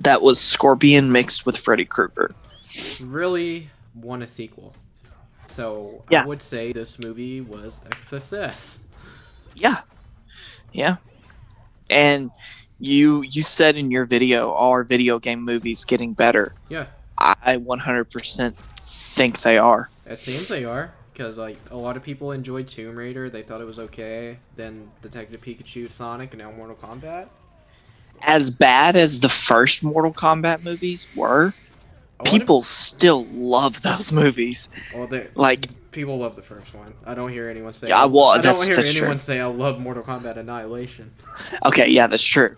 That was Scorpion mixed with Freddy Krueger. Really want a sequel. So yeah. I would say this movie was a success. Yeah. Yeah. And you said in your video, are video game movies getting better? Yeah. I 100% think they are. It seems they are. Because like a lot of people enjoyed Tomb Raider. They thought it was okay. Then Detective Pikachu, Sonic, and now Mortal Kombat. As bad as the first Mortal Kombat movies were, people still love those movies. Well, people love the first one. I don't hear anyone say. Yeah, well, I don't that's hear anyone true. say I love Mortal Kombat Annihilation. Okay, yeah, that's true.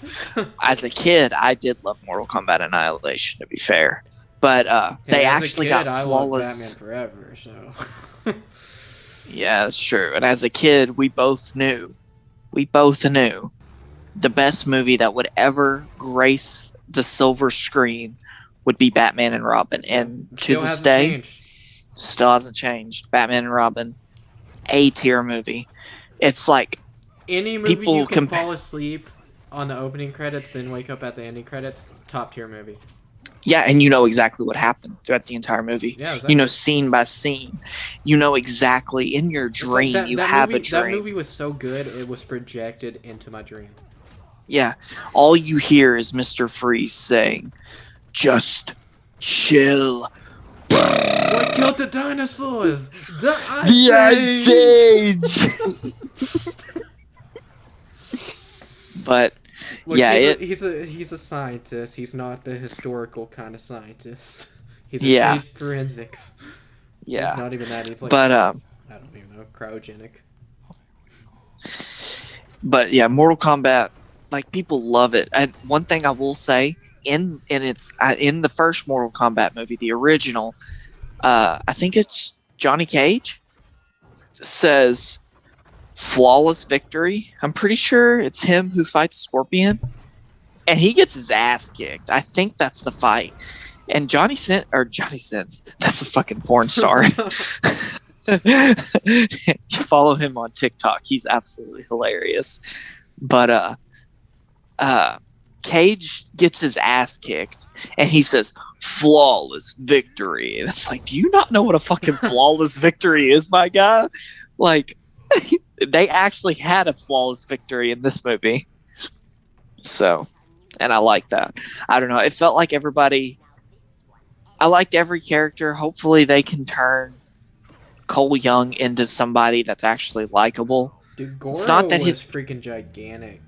As a kid, I did love Mortal Kombat Annihilation. To be fair, but they actually got flawless. I loved Batman Forever, so. Yeah, that's true. And as a kid, we both knew the best movie that would ever grace the silver screen would be Batman and Robin. And to this day, still hasn't changed. Batman and Robin, A-tier movie. It's like any movie you can fall asleep on the opening credits, then wake up at the ending credits, top tier movie. Yeah, and you know exactly what happened throughout the entire movie. Yeah, exactly. You know, scene by scene. You know exactly, in your dream, like you have a dream. That movie was so good, it was projected into my dream. Yeah. All you hear is Mr. Freeze saying, "Just chill." What killed the dinosaurs? The Ice Age! But, Look, he's a scientist. He's not the historical kind of scientist. He's forensics. Yeah. He's not even that. He's like, but I don't even know, cryogenic. But yeah, Mortal Kombat, like, people love it. And one thing I will say, in the first Mortal Kombat movie, the original, I think it's Johnny Cage says flawless victory. I'm pretty sure it's him who fights Scorpion, and he gets his ass kicked. I think that's the fight. And Johnny Sins, that's a fucking porn star. Follow him on TikTok. He's absolutely hilarious. But Cage gets his ass kicked, and he says flawless victory. And it's like, do you not know what a fucking flawless victory is, my guy? Like, they actually had a flawless victory in this movie. So, and I like that. I don't know. It felt like I liked every character. Hopefully they can turn Cole Young into somebody that's actually likable. Dude, Goro it's not that was freaking gigantic.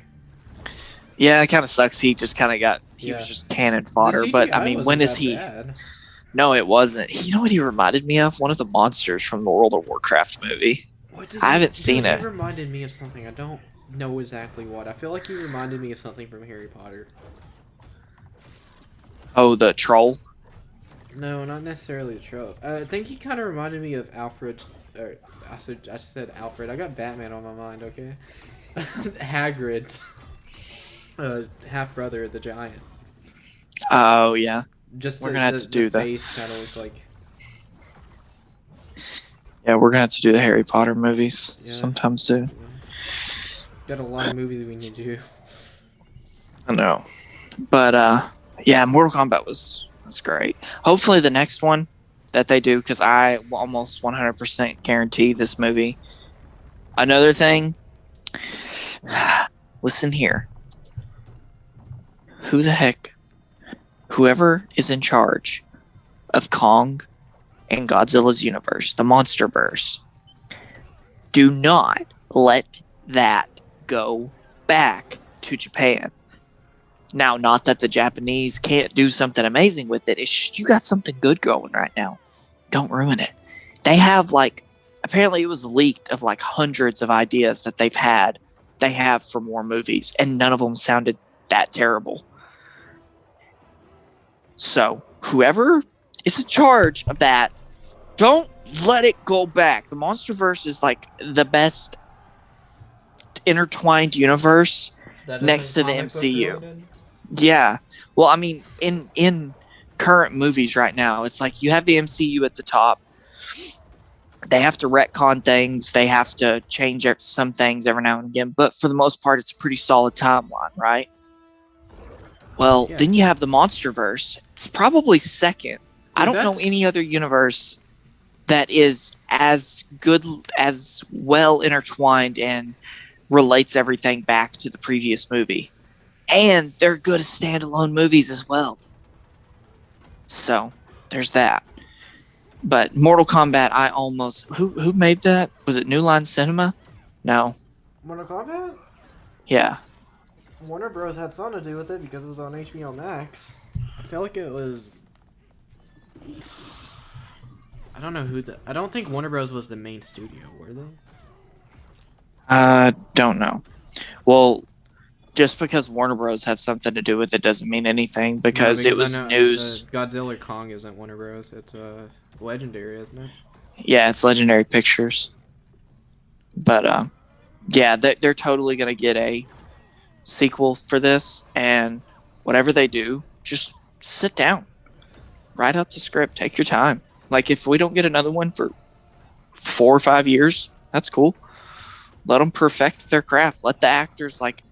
Yeah, it kind of sucks. He just kind of was just cannon fodder. But I mean, when is he? Bad. No, it wasn't. You know what he reminded me of? One of the monsters from the World of Warcraft movie. I haven't seen it. He reminded me of something. I don't know exactly what. I feel like he reminded me of something from Harry Potter. Oh, the troll? No, not necessarily the troll. I think he kind of reminded me of Alfred. Or I said Alfred. I got Batman on my mind. Okay, Hagrid, half brother of the giant. Oh yeah. Just we're gonna have to do that. Face kind of looks like. Yeah, we're gonna have to do the Harry Potter movies sometime soon. Yeah. Got a lot of movies we need to do. I know, but yeah, Mortal Kombat was great. Hopefully, the next one that they do, because I almost 100% guarantee this movie. Another thing, listen here. Whoever is in charge of Kong and Godzilla's universe, the Monsterverse, do not let that go back to Japan. Now, not that the Japanese can't do something amazing with it. It's just you got something good going right now. Don't ruin it. They have, like, apparently it was leaked of like hundreds of ideas that they have for more movies, and none of them sounded that terrible. So, whoever is in charge of that, don't let it go back. The Monsterverse is like the best intertwined universe next to the MCU. Yeah. Well, I mean, in current movies right now, it's like you have the MCU at the top. They have to retcon things. They have to change some things every now and again. But for the most part, it's a pretty solid timeline, right? Well, then you have the Monsterverse. It's probably second. Dude, I don't know any other universe that is as good, as well intertwined and relates everything back to the previous movie. And they're good as standalone movies as well. So, there's that. But Mortal Kombat, I almost... Who made that? Was it New Line Cinema? No. Mortal Kombat? Yeah. Warner Bros. Had something to do with it because it was on HBO Max. I feel like it was... I don't know who the... I don't think Warner Bros. Was the main studio, were they? Don't know. Well, just because Warner Bros. Have something to do with it doesn't mean anything, because it was news. Godzilla Kong isn't Warner Bros. It's Legendary, isn't it? Yeah, it's Legendary Pictures. But yeah, they're totally gonna get a sequel for this, and whatever they do, just sit down, write out the script, take your time. Like, if we don't get another one for 4 or 5 years, that's cool. Let them perfect their craft. Let the actors, like,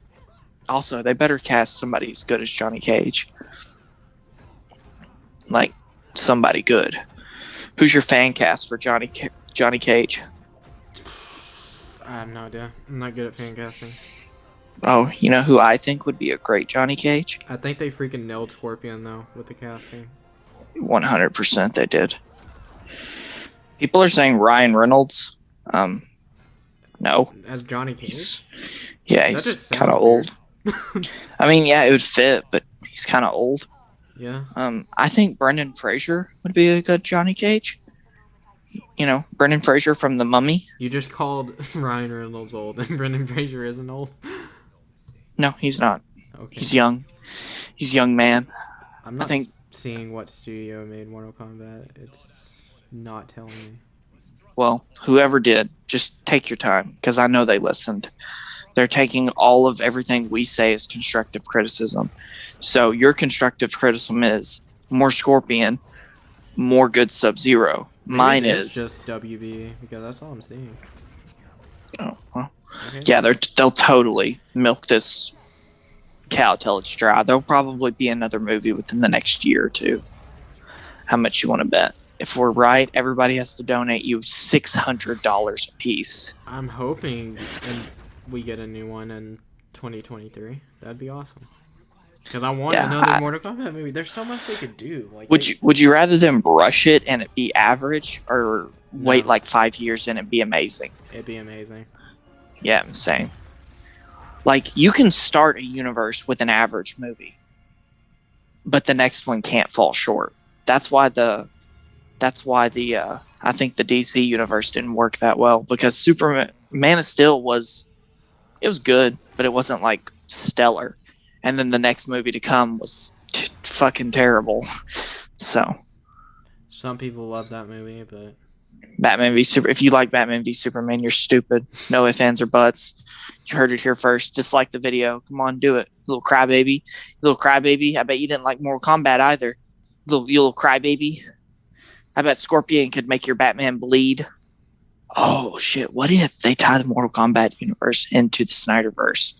also, they better cast somebody as good as Johnny Cage. Like, somebody good. Who's your fan cast for Johnny Cage? I have no idea. I'm not good at fan casting. Oh, you know who I think would be a great Johnny Cage? I think they freaking nailed Scorpion, though, with the casting. 100% they did. People are saying Ryan Reynolds. No. As Johnny Cage? He's kind of old. I mean, yeah, it would fit, but he's kind of old. Yeah. I think Brendan Fraser would be a good Johnny Cage. You know, Brendan Fraser from The Mummy. You just called Ryan Reynolds old, and Brendan Fraser isn't old. No, he's not. Okay. He's young. He's a young man. I'm I not think. seeing what studio made Mortal Kombat. It's not telling me. Well, whoever did, just take your time because I know they listened. They're taking all of everything we say as constructive criticism. So your constructive criticism is more Scorpion, more good Sub-Zero. Mine is just WB because that's all I'm seeing. Oh, well. Okay. Yeah, they'll totally milk this cow till it's dry. There'll probably be another movie within the next year or two. How much you want to bet? If we're right, everybody has to donate you $600 a piece. I'm hoping we get a new one in 2023. That'd be awesome. Because I want another Mortal Kombat movie. There's so much they could do. Like, would you rather them rush it and it be average, or wait like 5 years and it be amazing? It'd be amazing. Yeah, I'm saying. Like, you can start a universe with an average movie, but the next one can't fall short. That's why the I think the DC universe didn't work that well, because Superman Man of Steel was good, but it wasn't like stellar. And then the next movie to come was fucking terrible. So some people love that movie, but Batman v Super. If you like Batman v Superman, you're stupid. No ifs, ands, or buts. You heard it here first. Dislike the video. Come on, do it, little crybaby. Little crybaby. I bet you didn't like Mortal Kombat either. You little crybaby. I bet Scorpion could make your Batman bleed. Oh shit! What if they tie the Mortal Kombat universe into the Snyderverse?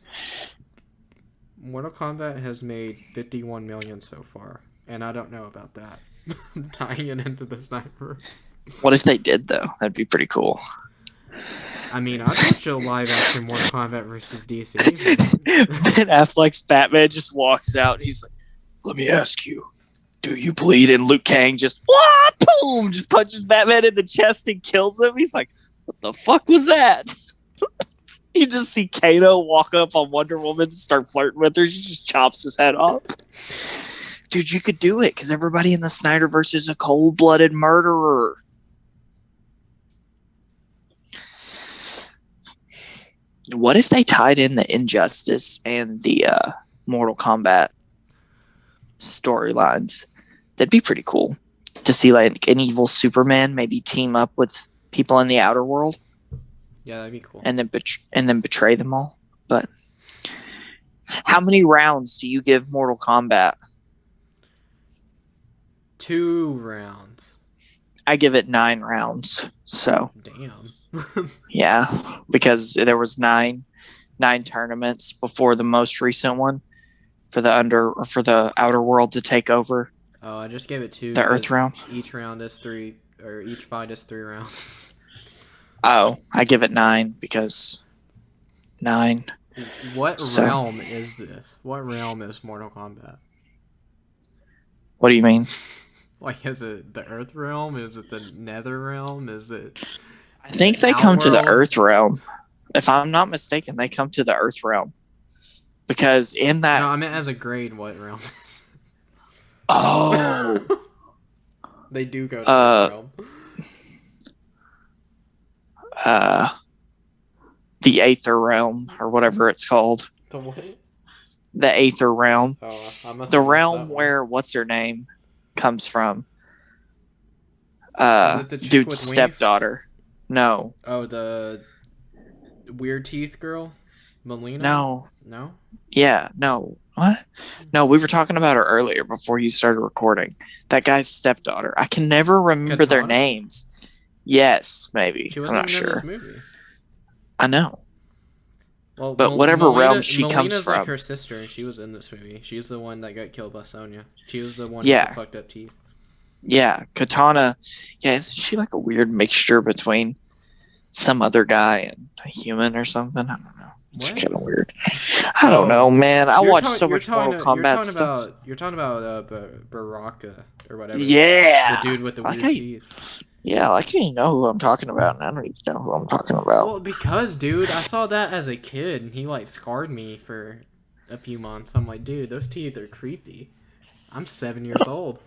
Mortal Kombat has made 51 million so far, and I don't know about that. Tying it into the Snyder. What if they did though? That'd be pretty cool. I mean, I'd watch a live action Mortal Kombat versus DC. Ben Affleck's Batman just walks out. And he's like, "Let me ask you, do you bleed?" And Liu Kang just boom, just punches Batman in the chest and kills him. He's like, "What the fuck was that?" You just see Kato walk up on Wonder Woman and start flirting with her. She just chops his head off. Dude, you could do it because everybody in the Snyderverse is a cold-blooded murderer. What if they tied in the Injustice and the Mortal Kombat storylines? That'd be pretty cool to see like an evil Superman maybe team up with people in the outer world. Yeah, that'd be cool. And then betray them all. But how many rounds do you give Mortal Kombat? 2 rounds. I give it 9 rounds. So damn. Yeah, because there was 9 tournaments before the most recent one for the outer world to take over. Oh, I just gave it 2. The Earth round. Each round is 3, or each fight is 3 rounds. Oh, I give it 9 because 9. What realm is this? What realm is Mortal Kombat? What do you mean? Like, is it the Earth realm? Is it the Nether realm? Is it? I think they come to the Earth realm. If I'm not mistaken, they come to the Earth realm because in that. No, I meant as a grade. What realm? Oh. They do go to the realm. The Aether realm or whatever it's called. The what? The Aether realm. Oh, I must. The realm where what's her name comes from. Is it the chick dude's with stepdaughter. No. Oh, the weird teeth girl, Melina. No. Yeah. No. What? No, we were talking about her earlier before you started recording. That guy's stepdaughter. I can never remember their names. Yes, maybe. She wasn't I'm not even sure. in this movie. I know. Well, but whatever realm she comes from. Like her sister, and she was in this movie. She's the one that got killed by Sonya. She was the one with the fucked up teeth. Yeah, Katana. Yeah, isn't she like a weird mixture between some other guy and a human or something? I don't know. It's kind of weird. I don't know, man. I watch so much Mortal Kombat stuff. You're talking about Baraka or whatever. Yeah. The dude with the weird teeth. Yeah, like you know who I'm talking about, and I don't even know who I'm talking about. Well, because, dude, I saw that as a kid, and he, like, scarred me for a few months. I'm like, dude, those teeth are creepy. I'm 7 years old.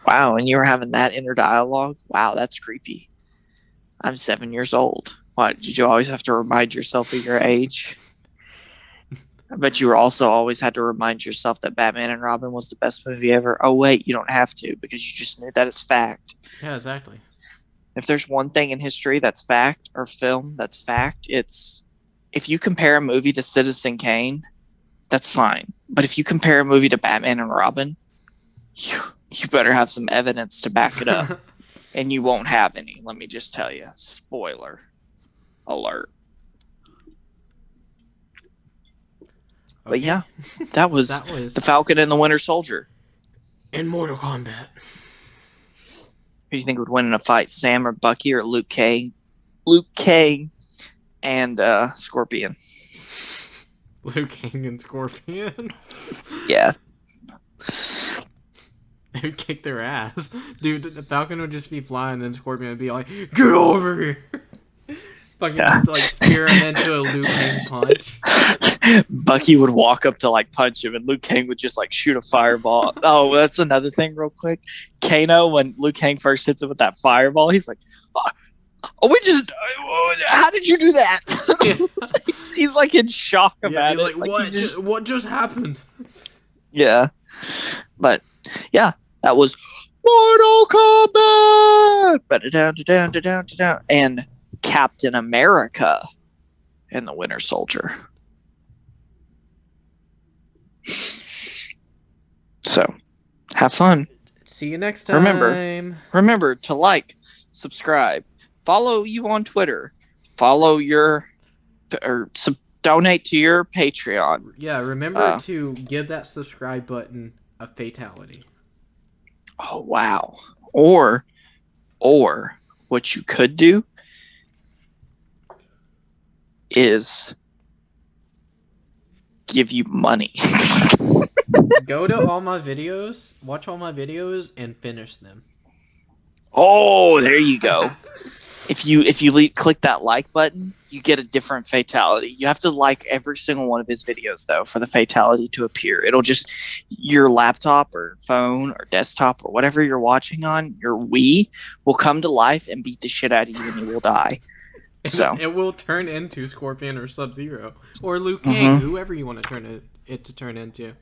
Wow, and you were having that inner dialogue? Wow, that's creepy. I'm 7 years old. What, did you always have to remind yourself of your age? I bet you also always had to remind yourself that Batman and Robin was the best movie ever. Oh, wait, you don't have to because you just knew that as fact. Yeah, exactly. If there's one thing in history that's fact or film that's fact, it's if you compare a movie to Citizen Kane, that's fine. But if you compare a movie to Batman and Robin, you better have some evidence to back it up. And you won't have any, let me just tell you. Spoiler alert. Okay. But yeah, that was the Falcon and the Winter Soldier. In Mortal Kombat. Who do you think would win in a fight, Sam or Bucky or Luke Cage? Luke Cage and Scorpion. Luke Cage and Scorpion? Yeah. They would kick their ass. Dude, the Falcon would just be flying, and then Scorpion would be like, get over here! Fucking just like spear him into a Luke Cage punch. Bucky would walk up to like punch him, and Luke Cage would just like shoot a fireball. Oh, that's another thing, real quick. Kano, when Luke Cage first hits him with that fireball, he's like, how did you do that? Yeah. he's like in shock about it. He's like, what just happened? Yeah. But, yeah, that was Mortal Kombat! And Captain America and the Winter Soldier. So, have fun. See you next time. Remember to like, subscribe, follow you on Twitter, donate to your Patreon. Yeah, remember to give that subscribe button a fatality. Oh, wow. Or what you could do is give you money. Go to all my videos, watch all my videos, and finish them. Oh, there you go. If you click that like button, you get a different fatality. You have to like every single one of his videos, though, for the fatality to appear. It'll just, your laptop or phone or desktop or whatever you're watching on, your Wii, will come to life and beat the shit out of you and you will die. So it will turn into Scorpion or Sub-Zero or Luke Cage, whoever you want to turn it to turn into.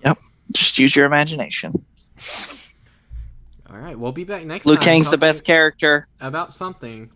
Yep. Just use your imagination. All right, we'll be back next time. Luke time. Cage's the best character. About something.